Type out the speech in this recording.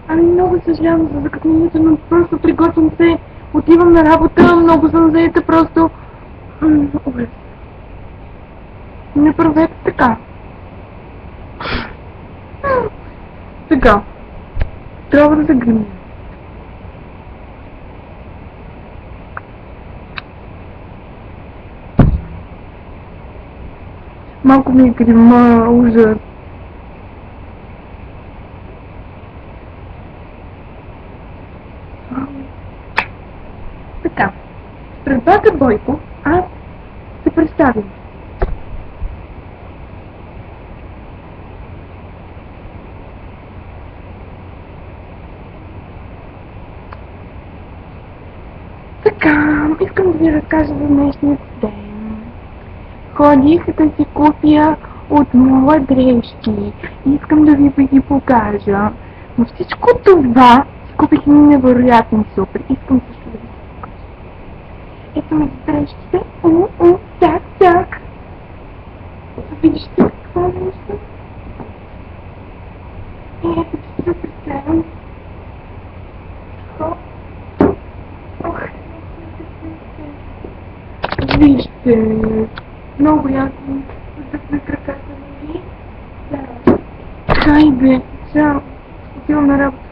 Ами много съжалявам за закъснението, но просто приготвям се, отивам на работа, много съм заета, просто... Ужас. Не правете така. Сега, трябва да се грим. Малко ми е грима, ужас. Така, пред вас е Бойко, аз се представям. Така, искам да ви разкажа за днешния ден. Ходих да си купя от мола дрежки. Искам да ви ги покажа. Но всичко това си купих невероятно супер. Искам също да ви ги покажа. Ето ми дрежките. Так, так. Вижте какво нещо. И ето че се представям. Хоп. Ох. Вижте, много ясно, да краката ми. Да. Хайде, чао. Отивам на работа.